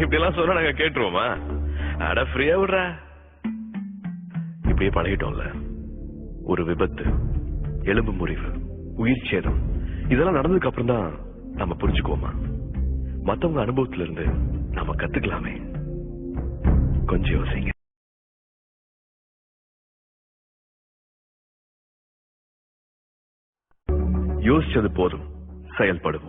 இப்படி எல்லாம் சொன்னா நாங்க கேட்டுருவோமா? அட ஃப்ரீயா விடுற. இப்படியே பழகிட்டோம்ல. ஒரு விபத்து, எலும்பு முறிவு, உயிர் சேதம் இதெல்லாம் நடந்ததுக்கு அப்புறம் தான் நம்ம புரிஞ்சுக்குவோமா? மத்தவங்க அனுபவத்துல இருந்து நம்ம கத்துக்கலாமே. கொஞ்சம் யோசிங்க. யோசிச்சது போதும், செயல்படுவோம்.